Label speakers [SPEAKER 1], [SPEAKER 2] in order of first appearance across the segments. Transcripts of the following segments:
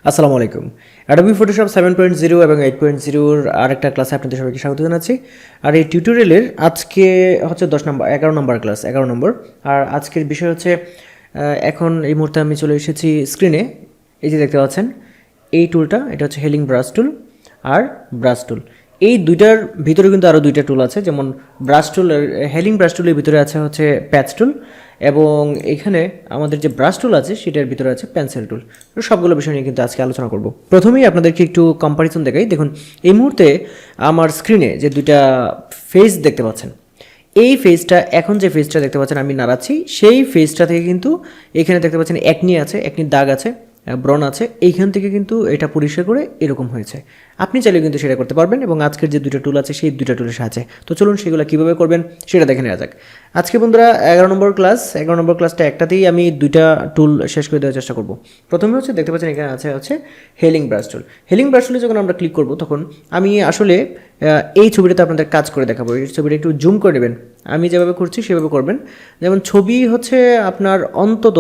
[SPEAKER 1] আসসালামু আলাইকুম। Adobe Photoshop 7.0 এবং 8.0 এর আরেকটা ক্লাসে আপনাদের সবাইকে স্বাগত জানাচ্ছি। আর এই টিউটোরিয়ালের আজকে হচ্ছে 11 নম্বর ক্লাস, 11 নম্বর। আর আজকের বিষয় হচ্ছে এখন এই মুহূর্তে আমি চলে এসেছি স্ক্রিনে। এই যে দেখতে পাচ্ছেন এই টুলটা, এটা হচ্ছে হেলিং ব্রাশ টুল আর ব্রাশ টুল। এই দুইটার ভিতরে কিন্তু আরও দুইটা টুল আছে, যেমন ব্রাশ টুল, হেলিং ব্রাশ টুলের ভিতরে আছে হচ্ছে প্যাচ টুল, এবং এখানে আমাদের যে ব্রাশ টুল আছে সেটার ভিতরে আছে পেন্সিল টুল। সবগুলো বিষয় নিয়ে কিন্তু আজকে আলোচনা করব। প্রথমেই আপনাদেরকে একটু কম্পারিজন দেখাই। দেখুন এই মুহূর্তে আমার স্ক্রিনে যে দুইটা ফেস দেখতে পাচ্ছেন, এই ফেসটা, এখন যে ফেসটা দেখতে পাচ্ছেন আমি নাড়াচ্ছি, সেই ফেসটা থেকে কিন্তু এখানে দেখতে পাচ্ছেন একনি আছে, একনির দাগ আছে, ব্রণ আছে, এইখান থেকে কিন্তু এটা পরিষ্কার করে এরকম হয়েছে। আপনি চাইলে কিন্তু সেটা করতে পারবেন, এবং আজকের যে দুটো টুল আছে সেই দুটো টুলের সাহায্যে। তো চলুন সেগুলো কীভাবে করবেন সেটা দেখে নেওয়া যাক। আজকে বন্ধুরা 11 নম্বর ক্লাসটা একটাতেই আমি দুইটা টুল শেষ করে দেওয়ার চেষ্টা করব। প্রথমে হচ্ছে দেখতে পাচ্ছেন এখানে আছে হচ্ছে হেলিং ব্রাশ টুল। হেলিং ব্রাশ টুলে যখন আমরা ক্লিক করব তখন আমি আসলে এই ছবিটাতে আপনাদের কাজ করে দেখাবো। এই ছবিটা একটু জুম করে নেবেন, আমি যেভাবে করছি সেভাবে করবেন। যেমন ছবি হচ্ছে আপনার অন্তত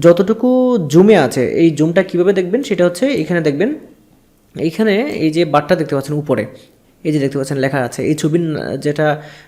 [SPEAKER 1] যতটুকু জুমে আছে, এই জুমটা কীভাবে দেখবেন সেটা হচ্ছে এখানে দেখবেন। এইখানে এই যে বারটা দেখতে পাচ্ছেন উপরে, এই যে দেখতে পাচ্ছেন লেখা আছে, এই ছবির যেটা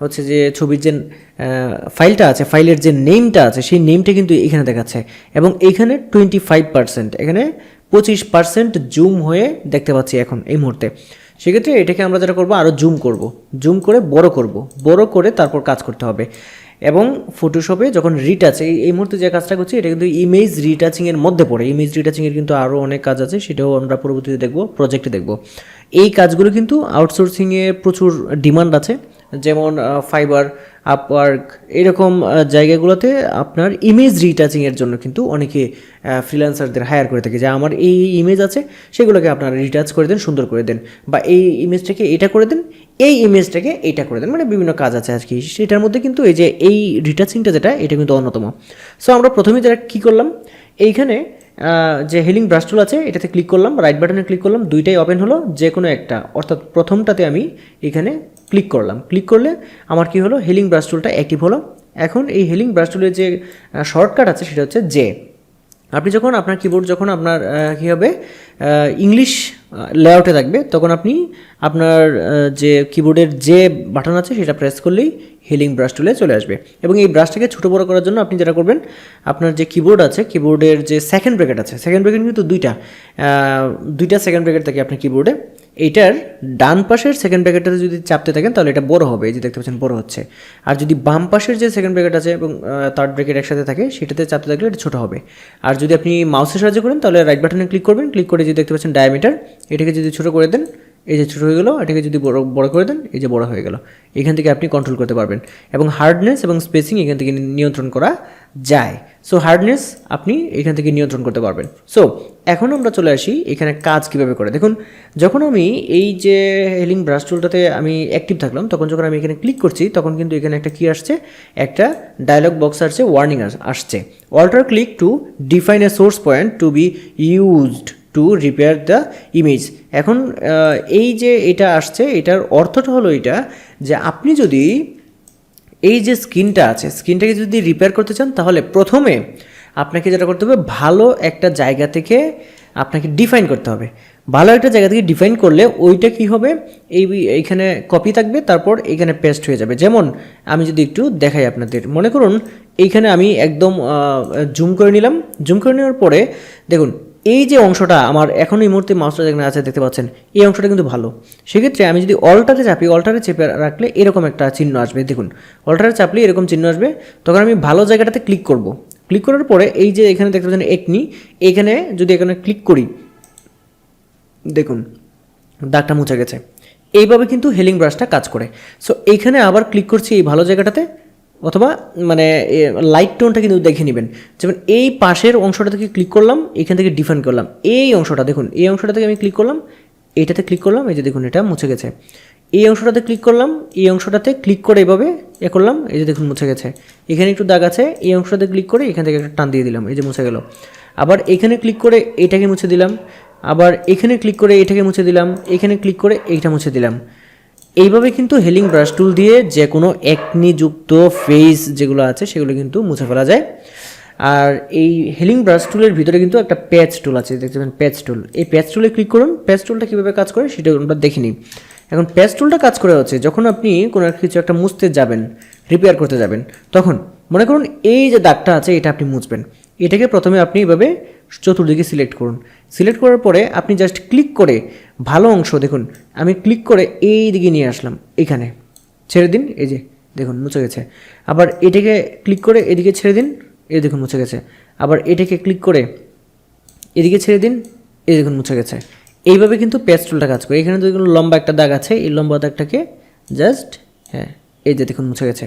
[SPEAKER 1] হচ্ছে যে ছবির যে ফাইলটা আছে, ফাইলের যে নেমটা আছে সেই নেমটা কিন্তু এখানে দেখাচ্ছে, এবং এইখানে 25%, এখানে 25% জুম হয়ে দেখতে পাচ্ছি এখন এই মুহূর্তে। সেক্ষেত্রে এটাকে আমরা যেটা করবো, আরও জুম করে বড় করে তারপর কাজ করতে হবে। এবং ফটোশপে যখন রিটাচ, এই মুহূর্তে যে কাজটা করছি এটা কিন্তু ইমেজ রিটাচিংয়ের মধ্যে পড়ে। ইমেজ রিটাচিংয়ের কিন্তু আরও অনেক কাজ আছে, সেটাও আমরা পরবর্তীতে দেখব, প্রজেক্টে দেখব। এই কাজগুলো কিন্তু আউটসোর্সিংয়ে প্রচুর ডিমান্ড আছে, যেমন ফাইবার, আপওয়ার্ক, এরকম জায়গাগুলোতে আপনার ইমেজ রিটাচিংয়ের জন্য কিন্তু অনেকে ফ্রিল্যান্সারদের হায়ার করে থাকে, যে আমার এই ইমেজ আছে সেগুলোকে আপনারা রিটাচ করে দেন, সুন্দর করে দেন, বা এই ইমেজটাকে এটা করে দেন, এই ইমেজটাকে এইটা করে দেন, মানে বিভিন্ন কাজ আছে আর কি। সেটার মধ্যে কিন্তু এই যে এই রিটাচিংটা যেটা, এটা কিন্তু অন্যতম। সো আমরা প্রথমে যেটা কী করলাম, এইখানে যে হেলিং ব্রাশ টুল আছে এটাতে ক্লিক করলাম, রাইট বাটনে ক্লিক করলাম, দুইটাই ওপেন হলো, যে কোনো একটা, অর্থাৎ প্রথমটাতে আমি এখানে ক্লিক করলাম। ক্লিক করলে আমার কি হলো, হেলিং ব্রাশ টুলটা অ্যাক্টিভ হলো। এখন এই হেলিং ব্রাশ টুলের যে শর্টকাট আছে সেটা হচ্ছে জে। আপনি যখন আপনার কিবোর্ড, যখন আপনার কী হবে, ইংলিশ লেআউটে থাকবে, তখন আপনি আপনার যে কিবোর্ডের যে বাটন আছে সেটা প্রেস করলেই হিলিং ব্রাশ টুলে চলে আসবে। এবং এই ব্রাশটাকে ছোটো বড়ো করার জন্য আপনি যেটা করবেন, আপনার যে কিবোর্ড আছে, কিবোর্ডের যে সেকেন্ড ব্র্যাকেট আছে, সেকেন্ড ব্র্যাকেট কিন্তু দুইটা সেকেন্ড ব্র্যাকেট থাকে আপনার কিবোর্ডে। এইটার ডান পাশের সেকেন্ড ব্র্যাকেটটাতে যদি চাপতে থাকেন তাহলে এটা বড় হবে, এই যে দেখতে পাচ্ছেন বড় হচ্ছে। আর যদি বাম পাশের যে সেকেন্ড ব্র্যাকেট আছে এবং থার্ড ব্র্যাকেট একসাথে থাকে, সেটাতে চাপতে থাকলে এটা ছোটো হবে। আর যদি আপনি মাউসের সাহায্য করেন তাহলে রাইট বাটনে ক্লিক করবেন, ক্লিক করে যদি দেখতে পাচ্ছেন ডায়ামিটার, এটাকে যদি ছোটো করে দেন, এই যে ছোটো হয়ে গেলো, এটাকে যদি বড় করে দেন, এই যে বড় হয়ে গেল। এখান থেকে আপনি কন্ট্রোল করতে পারবেন, এবং হার্ডনেস এবং স্পেসিং এখান থেকে নিয়ন্ত্রণ করা যায়। সো হার্ডনেস আপনি এখান থেকে নিয়ন্ত্রণ করতে পারবেন। সো এখন আমরা চলে আসি এখানে কাজ কীভাবে করে। দেখুন, যখন আমি এই যে হেলিং ব্রাশ টুলটাতে আমি অ্যাক্টিভ থাকলাম, তখন যখন আমি এখানে ক্লিক করছি তখন কিন্তু এখানে একটা কী আসছে, একটা ডায়লগ বক্স আসছে, ওয়ার্নিং আসছে, alt click to define a source point to be used to repair the image. এখন এই যে এটা আসছে, এটার অর্থটা হলো এটা, যে আপনি যদি এই যে স্ক্রিনটা আছে, স্ক্রিনটাকে যদি রিপেয়ার করতে চান তাহলে প্রথমে আপনাকে যেটা করতে হবে, ভালো একটা জায়গা থেকে আপনাকে ডিফাইন করতে হবে। ভালো একটা জায়গা থেকে ডিফাইন করলে ওইটা কি হবে, এইখানে কপি থাকবে, তারপর এইখানে পেস্ট হয়ে যাবে। যেমন আমি যদি একটু দেখাই আপনাদের, মনে করুন এইখানে আমি একদম জুম করে নিলাম। জুম করে নেওয়ার পরে দেখুন এই যে অংশটা আমার এখন এই মুহূর্তে মাউসটা যেখানে আছে দেখতে পাচ্ছেন, এই অংশটা কিন্তু ভালো। সেক্ষেত্রে আমি যদি অল্টারে চাপি, অল্টারে চেপে রাখলে এরকম একটা চিহ্ন আসবে। দেখুন অল্টারে চাপলে এরকম চিহ্ন আসবে, তখন আমি ভালো জায়গাটাতে ক্লিক করব। ক্লিক করার পরে এই যে এখানে দেখতে পাচ্ছেন একনি, এখানে যদি এখানে ক্লিক করি, দেখুন দাগটা মুছে গেছে। এইভাবে কিন্তু হেলিং ব্রাশটা কাজ করে। সো এইখানে আবার ক্লিক করছি এই ভালো জায়গাটাতে, অথবা মানে লাইট টোনটা কিন্তু দেখে নেবেন। যেমন এই পাশের অংশটা থেকে ক্লিক করলাম, এখান থেকে ডিফাইন করলাম এই অংশটা, দেখুন এই অংশটা থেকে আমি ক্লিক করলাম, এইটাতে ক্লিক করলাম, এই যে দেখুন এটা মুছে গেছে। এই অংশটাতে ক্লিক করলাম, এই অংশটাতে ক্লিক করে এভাবে করলাম, এই যে দেখুন মুছে গেছে। এখানে একটু দাগ আছে, এই অংশটাতে ক্লিক করে এখান থেকে একটা টান দিয়ে দিলাম, এই যে মুছে গেল। আবার এখানে ক্লিক করে এটাকে মুছে দিলাম, আবার এখানে ক্লিক করে এটাকে মুছে দিলাম, এখানে ক্লিক করে এইটা মুছে দিলাম। এইভাবে কিন্তু হেলিং ব্রাশ টুল দিয়ে যে কোনো একনিযুক্ত ফেস যেগুলো আছে সেগুলো কিন্তু মুছে ফেলা যায়। আর এই হেলিং ব্রাশ টুলের ভিতরে কিন্তু একটা প্যাচ টুল আছে, দেখতে পাচ্ছেন প্যাচ টুল। এই প্যাচ টুলে ক্লিক করুন। প্যাচ টুলটা কীভাবে কাজ করে সেটা আমরা দেখে নিই। এখন প্যাচ টুলটা কাজ করে হচ্ছে যখন আপনি কোনো কিছু একটা মুছতে যাবেন, রিপেয়ার করতে যাবেন, তখন মনে করুন এই যে দাগটা আছে এটা আপনি মুছবেন। এটাকে প্রথমে আপনি এভাবে চতুর্দিকে সিলেক্ট করুন। সিলেক্ট করার পরে আপনি জাস্ট ক্লিক করে ভালো অংশ দেখুন, আমি ক্লিক করে এই দিকে নিয়ে আসলাম, এখানে ছেড়ে দিন, এই যে দেখুন মুছে গেছে। আবার এটাকে ক্লিক করে এদিকে ছেড়ে দিন, এই দেখুন মুছে গেছে। আবার এটাকে ক্লিক করে এদিকে ছেড়ে দিন, এই দেখুন মুছে গেছে। এইভাবে কিন্তু প্যাচ টুলটা কাজ করে। এখানে দেখুন লম্বা একটা দাগ আছে, এই লম্বা দাগটাকে জাস্ট হ্যাঁ এই যে দেখুন মুছে গেছে।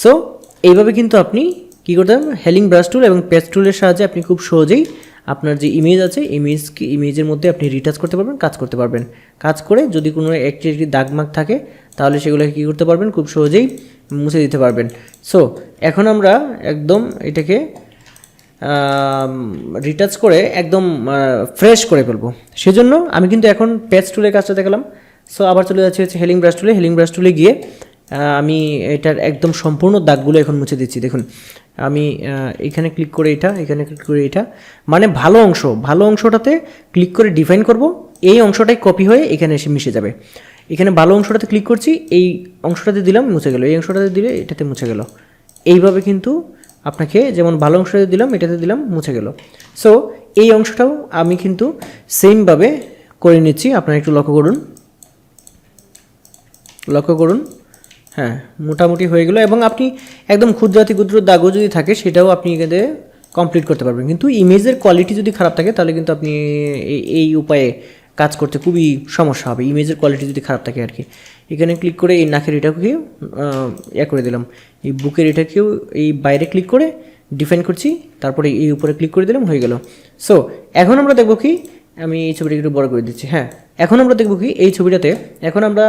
[SPEAKER 1] সো এইভাবে কিন্তু আপনি কী করতে পারেন, হেলিং ব্রাশ টুল এবং প্যাচ টুলের সাহায্যে আপনি খুব সহজেই আপনার যে ইমেজ আছে ইমেজের মধ্যে আপনি রিটাচ করতে পারবেন, কাজ করতে পারবেন। কাজ করে যদি কোনো একটি দাগমাগ থাকে তাহলে সেগুলোকে কী করতে পারবেন, খুব সহজেই মুছে দিতে পারবেন। সো এখন আমরা একদম এটাকে রিটাচ করে একদম ফ্রেশ করে ফেলবো। সেজন্য আমি কিন্তু এখন প্যাচ টুলের কাজটা দেখালাম। সো আবার চলে যাচ্ছে হচ্ছে হেলিং ব্রাশ টুলে। হেলিং ব্রাশ টুলে গিয়ে আমি এটার একদম সম্পূর্ণ দাগগুলো এখন মুছে দিচ্ছি। দেখুন আমি এখানে ক্লিক করে এটা, এখানে ক্লিক করে এটা, মানে ভালো অংশটাতে ক্লিক করে ডিফাইন করব, এই অংশটাই কপি হয়ে এখানে এসে মিশে যাবে। এখানে ভালো অংশটাতে ক্লিক করছি, এই অংশটাতে দিলাম মুছে গেল, এই অংশটাতে দিলে এটাতে মুছে গেল। এইভাবে কিন্তু আপনাকে যেমন ভালো অংশটাতে দিলাম এটাতে দিলাম মুছে গেল। সো এই অংশটাও আমি কিন্তু সেমভাবে করে নিচ্ছি। আপনারা একটু লক্ষ্য করুন, হ্যাঁ মোটামুটি হয়ে গেল। এবং আপনি একদম ক্ষুদ্রাতি ক্ষুদ্র দাগও যদি থাকে সেটাও আপনি এখানে কমপ্লিট করতে পারবেন। কিন্তু ইমেজের কোয়ালিটি যদি খারাপ থাকে তাহলে কিন্তু আপনি এই উপায়ে কাজ করতে খুবই সমস্যা হবে, ইমেজের কোয়ালিটি যদি খারাপ থাকে আর কি। এখানে ক্লিক করে এই নাকের এটাকেও করে দিলাম, এই বুকের এটাকেও এই বাইরে ক্লিক করে ডিফাইন করছি, তারপরে এই উপরে ক্লিক করে দিলাম, হয়ে গেল। সো এখন আমরা দেখব কি, আমি এই ছবিটা একটু বড় করে দিচ্ছি। হ্যাঁ এখন আমরা দেখব কি এই ছবিটাতে, এখন আমরা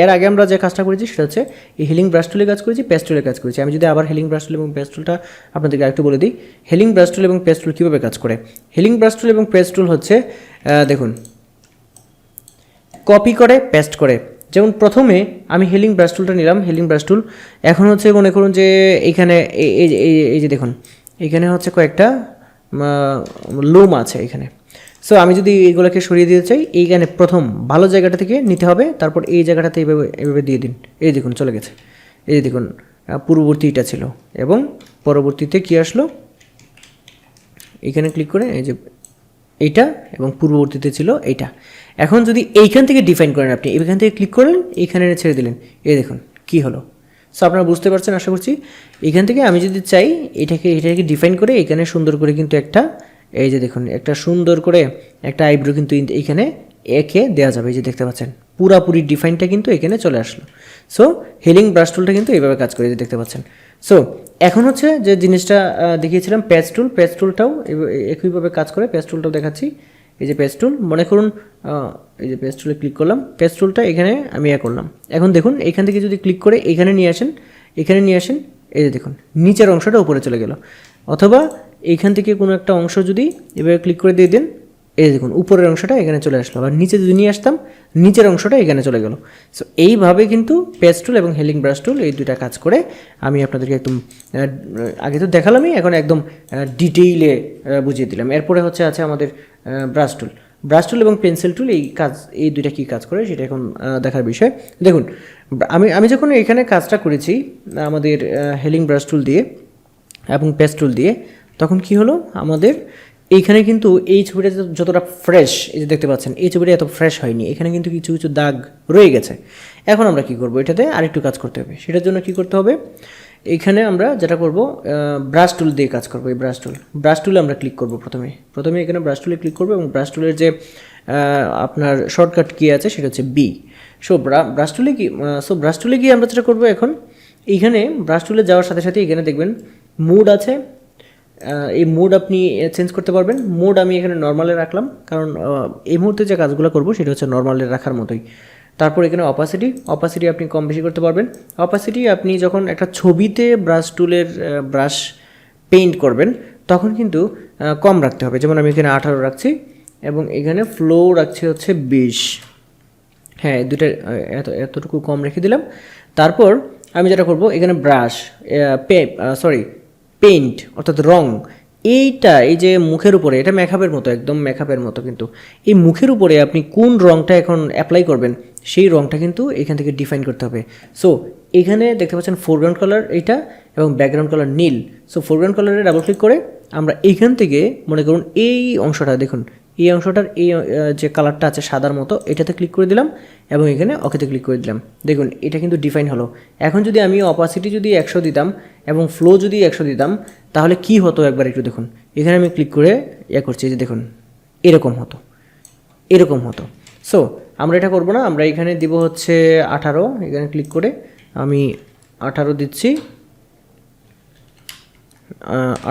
[SPEAKER 1] এর আগে আমরা যে কাজটা করেছি সেটা হচ্ছে এই হেলিং ব্রাশ টুলে কাজ করেছি, প্যাচ টুলে কাজ করেছি। আমি যদি আবার হেলিং ব্রাশ টুল এবং প্যাচ টুলটা আপনাদেরকে আরেকটু বলে দিই, হেলিং ব্রাশ টুল এবং প্যাচ টুল কীভাবে কাজ করে। হেলিং ব্রাশ টুল এবং প্যাচ টুল হচ্ছে দেখুন কপি করে পেস্ট করে। যেমন প্রথমে আমি হেলিং ব্রাশ টুলটা নিলাম, হেলিং ব্রাশ টুল এখন হচ্ছে মনে করুন যে এইখানে এই যে দেখুন এখানে হচ্ছে কয়েকটা লোম আছে এখানে। সো আমি যদি এইগুলোকে সরিয়ে দিতে চাই, এইখানে প্রথম ভালো জায়গাটা থেকে নিতে হবে, তারপর এই জায়গাটাতে এইভাবে দিয়ে দিন, এই দেখুন চলে গেছে। এই যে দেখুন পূর্ববর্তীটা ছিল এবং পরবর্তীতে কি আসলো, এখানে ক্লিক করে এই যে এইটা এবং পূর্ববর্তীতে ছিল এইটা। এখন যদি এইখান থেকে ডিফাইন করেন, আপনি এইখান থেকে ক্লিক করলেন, এইখানে ছেড়ে দিলেন, এই দেখুন কি হলো। সো আপনারা বুঝতে পারছেন আশা করছি। এইখান থেকে আমি যদি চাই এটাকে ডিফাইন করে এখানে সুন্দর করে কিন্তু একটা এই যে দেখুন একটা সুন্দর করে একটা আইব্রো কিন্তু এইখানে এঁকে দেওয়া যাবে। এই যে দেখতে পাচ্ছেন পুরাপুরি ডিফাইনটা কিন্তু এখানে চলে আসলো। সো হেলিং ব্রাশ টুলটা কিন্তু এইভাবে কাজ করে, যে দেখতে পাচ্ছেন। সো এখন হচ্ছে যে জিনিসটা দেখিয়েছিলাম প্যাচ টুল, প্যাচ টুলটাও একইভাবে কাজ করে। প্যাচ টুলটাও দেখাচ্ছি, এই যে প্যাচ টুল, মনে করুন এই যে প্যাচ টুলে ক্লিক করলাম, প্যাচ টুলটা এখানে আমি করলাম। এখন দেখুন এখান থেকে যদি ক্লিক করে এখানে নিয়ে আসেন, এই যে দেখুন নিচের অংশটা উপরে চলে গেল। অথবা এইখান থেকে কোনো একটা অংশ যদি এভাবে ক্লিক করে দিয়ে দেন, এই দেখুন উপরের অংশটা এখানে চলে আসলো। আবার নিচে যদি নিয়ে আসতাম, নিচের অংশটা এখানে চলে গেল। সো এইভাবে কিন্তু প্যাচ টুল এবং হেলিং ব্রাশ টুল এই দুইটা কাজ করে। আমি আপনাদেরকে একদম আগে তো দেখালামই, এখন একদম ডিটেইলে বুঝিয়ে দিলাম। এরপরে হচ্ছে আছে আমাদের ব্রাশ টুল। ব্রাশ টুল এবং পেন্সিল টুল এই দুইটা কী কাজ করে সেটা এখন দেখার বিষয়। দেখুন আমি যখন এখানে কাজটা করেছি আমাদের হেলিং ব্রাশ টুল দিয়ে এবং প্যাচ টুল দিয়ে, তখন কি হলো আমাদের এইখানে কিন্তু এই ছবিটা যতটা ফ্রেশ, এই যে দেখতে পাচ্ছেন এই ছবিটা এত ফ্রেশ হয়নি, এখানে কিন্তু কিছু কিছু দাগ রয়ে গেছে। এখন আমরা কি করব, এটাতে আরেকটু কাজ করতে হবে। সেটার জন্য কি করতে হবে, এইখানে আমরা যেটা করব ব্রাশ টুল দিয়ে কাজ করব। এই ব্রাশ টুলে আমরা ক্লিক করব। প্রথমে এখানে ব্রাশ টুলে ক্লিক করব এবং ব্রাশ টুলের যে আপনার শর্টকাট কি আছে সেটা হচ্ছে বি। ব্রাশ টুলে গিয়ে আমরা যেটা করব, এখন এইখানে ব্রাশ টুলে যাওয়ার সাথে সাথে এখানে দেখবেন মুড আছে, এই মুড আপনি চেঞ্জ করতে পারবেন। মুড আমি এখানে নর্মালে রাখলাম, কারণ এই মুহূর্তে যে কাজগুলো করব সেটা হচ্ছে নর্মালে রাখার মতোই। তারপর এখানে অপাসিটি আপনি কম বেশি করতে পারবেন। অপাসিটি আপনি যখন একটা ছবিতে ব্রাশ টুলের ব্রাশ পেইন্ট করবেন তখন কিন্তু কম রাখতে হবে। যেমন আমি এখানে 18 রাখছি এবং এখানে ফ্লো রাখছি হচ্ছে 20। হ্যাঁ দুটো এতটুকু কম রেখে দিলাম। তারপর আমি যেটা করব, এখানে পেইন্ট অর্থাৎ রং, এইটা এই যে মুখের উপরে, এটা মেকআপের মতো, একদম মেকআপের মতো, কিন্তু এই মুখের উপরে আপনি কোন রংটা এখন অ্যাপ্লাই করবেন সেই রংটা কিন্তু এখান থেকে ডিফাইন করতে হবে। সো এখানে দেখতে পাচ্ছেন ফোরগ্রাউন্ড কালার এইটা এবং ব্যাকগ্রাউন্ড কালার নীল। সো ফোরগ্রাউন্ড কালারে ডাবল ক্লিক করে আমরা এইখান থেকে মনে করুন এই অংশটা দেখুন, এই অংশটার এই যে কালারটা আছে সাদার মতো, এটাতে ক্লিক করে দিলাম এবং এখানে ওকেতে ক্লিক করে দিলাম। দেখুন এটা কিন্তু ডিফাইন হলো। এখন যদি আমি অপাসিটি যদি 100 দিতাম এবং ফ্লো যদি 100 দিতাম তাহলে কি হতো একবার একটু দেখুন। এখানে আমি ক্লিক করে করছি, যে দেখুন এরকম হতো, এরকম হতো। সো আমরা এটা করব না, আমরা এখানে দিব হচ্ছে 18, এখানে ক্লিক করে আমি 18 দিচ্ছি,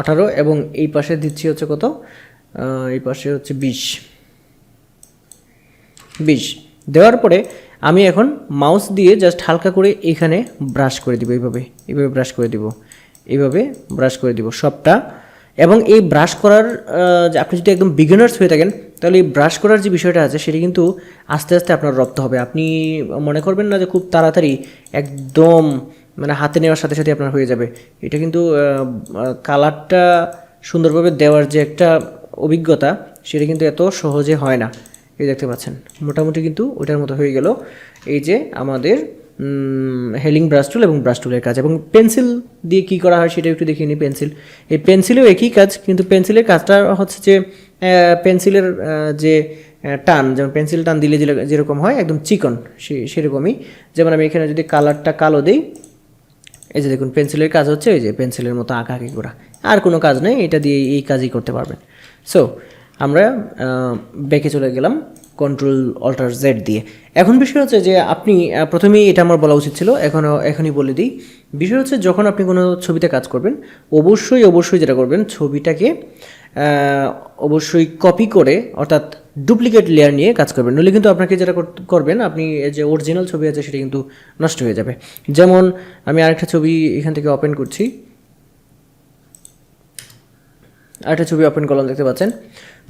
[SPEAKER 1] 18 এবং এই পাশে দিচ্ছি হচ্ছে কত, এই পাশে হচ্ছে 20 দেওয়ার পরে আমি এখন মাউস দিয়ে জাস্ট হালকা করে এখানে ব্রাশ করে দিব, এইভাবে ব্রাশ করে দিব, এইভাবে ব্রাশ করে দিব সবটা। এবং এই ব্রাশ করার আপনি যদি একদম বিগিনার্স হয়ে থাকেন তাহলে এই ব্রাশ করার যে বিষয়টা আছে সেটা কিন্তু আস্তে আস্তে আপনার রপ্ত হবে। আপনি মনে করবেন না যে খুব তাড়াতাড়ি একদম মানে হাতে নেওয়ার সাথে সাথে আপনার হয়ে যাবে। এটা কিন্তু কালারটা সুন্দরভাবে দেওয়ার যে একটা অভিজ্ঞতা সেটা কিন্তু এত সহজে হয় না। এই দেখতে পাচ্ছেন মোটামুটি কিন্তু ওটার মতো হয়ে গেল এই যে আমাদের হেলিং ব্রাশ টুল এবং ব্রাশ টুলের কাজ। এবং পেন্সিল দিয়ে কী করা হয় সেটা একটু দেখিয়ে নিই। এই পেন্সিলেও একই কাজ, কিন্তু পেন্সিলের কাজটা হচ্ছে যে পেন্সিলের যে টান, যেমন পেন্সিল টান দিলে যেরকম হয় একদম চিকন, সেরকমই। যেমন আমি এখানে যদি কালারটা কালো দিই, এই যে দেখুন পেন্সিলের কাজ হচ্ছে এই যে পেন্সিলের মতো আঁকাআঁকি করা, আর কোনো কাজ নেই, এটা দিয়ে এই কাজই করতে পারবেন। সো আমরা ব্যাকে চলে গেলাম Ctrl-Alt-Z দিয়ে। এখন বিষয় হচ্ছে যে আপনি প্রথমেই এটা আমার বলা উচিত ছিল, এখনই বলে দিই। বিষয় হচ্ছে যখন আপনি কোনো ছবিতে কাজ করবেন অবশ্যই যেটা করবেন, ছবিটাকে অবশ্যই কপি করে অর্থাৎ ডুপ্লিকেট লেয়ার নিয়ে কাজ করবেন, নইলে কিন্তু আপনাকে যেটা করবেন আপনি যে অরিজিনাল ছবি আছে সেটা কিন্তু নষ্ট হয়ে যাবে। যেমন আমি আরেকটা ছবি এখান থেকে ওপেন করছি, আরেকটা ছবি ওপেন করলাম, দেখতে পাচ্ছেন।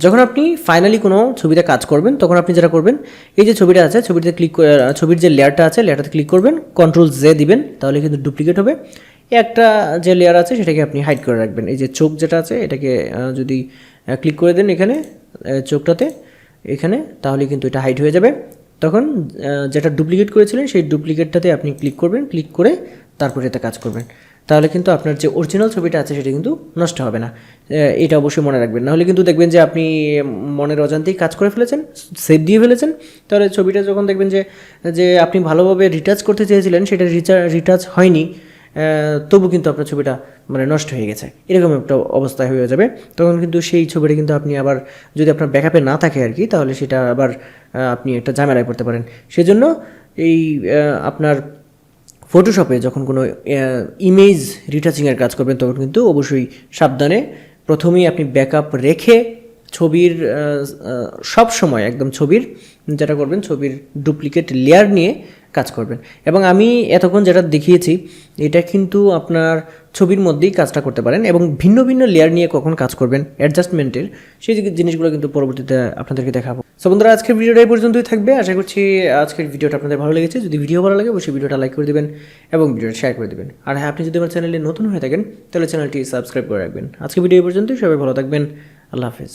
[SPEAKER 1] যখন আপনি ফাইনালি কোনো ছবিতে কাজ করবেন তখন আপনি যেটা করবেন, এই যে ছবিটা আছে ছবিতে ক্লিক করে ছবির যে লেয়ারটা আছে লেয়ারটাতে ক্লিক করবেন, Ctrl-Z দিবেন, তাহলে কিন্তু ডুপ্লিকেট হবে। একটা যে লেয়ার আছে সেটাকে আপনি হাইড করে রাখবেন। এই যে চোখ যেটা আছে এটাকে যদি ক্লিক করে দেন এখানে চোখটাতে এখানে, তাহলে কিন্তু এটা হাইড হয়ে যাবে। তখন যেটা ডুপ্লিকেট করেছিলেন সেই ডুপ্লিকেটটাতে আপনি ক্লিক করবেন, ক্লিক করে তারপরে এতে কাজ করবেন, তাহলে কিন্তু আপনার যে অরিজিনাল ছবিটা আছে সেটা কিন্তু নষ্ট হবে না। এটা অবশ্যই মনে রাখবেন, নাহলে কিন্তু দেখবেন যে আপনি মনের অজান্তেই কাজ করে ফেলেছেন, সেভ দিয়ে ফেলেছেন, তাহলে ছবিটা যখন দেখবেন যে আপনি ভালোভাবে রিটাচ করতে চেয়েছিলেন সেটা রিটাচ হয়নি, তবু কিন্তু আপনার ছবিটা মানে নষ্ট হয়ে গেছে, এরকম একটা অবস্থা হয়ে যাবে। তখন কিন্তু সেই ছবিটা কিন্তু আপনি আবার যদি আপনার ব্যাকআপে না থাকে আর কি, তাহলে সেটা আবার আপনি একটা ঝামেলায় পড়তে পারেন। সেজন্য এই আপনার ফটোশপে যখন কোনো ইমেজ রিটাচিংয়ের কাজ করবেন তখন কিন্তু অবশ্যই সাবধানে প্রথমেই আপনি ব্যাকআপ রেখে ছবির সব সময় একদম ছবির যেটা করবেন ছবির ডুপ্লিকেট লেয়ার নিয়ে কাজ করবেন। এবং আমি এতক্ষণ যেটা দেখিয়েছি এটা কিন্তু আপনার ছবির মধ্যেই কাজটা করতে পারেন, এবং ভিন্ন ভিন্ন লেয়ার নিয়ে কখন কাজ করবেন অ্যাডজাস্টমেন্টের সেই জিনিসগুলো কিন্তু পরবর্তীতে আপনাদেরকে দেখাবো। সো বন্ধুরা আজকের ভিডিওটা এই পর্যন্তই থাকবে। আশা করছি আজকের ভিডিওটা আপনাদের ভালো লেগেছে। যদি ভিডিও ভালো লাগে অবশ্যই ভিডিওটা লাইক করে দেবেন এবং ভিডিওটা শেয়ার করে দেবেন। আর হ্যাঁ, আপনি যদি আমার চ্যানেলে নতুন হয়ে থাকেন তাহলে চ্যানেলটি সাবস্ক্রাইব করে রাখবেন। আজকের ভিডিও এই পর্যন্তই, সবাই ভালো থাকবেন, আল্লাহ হাফেজ।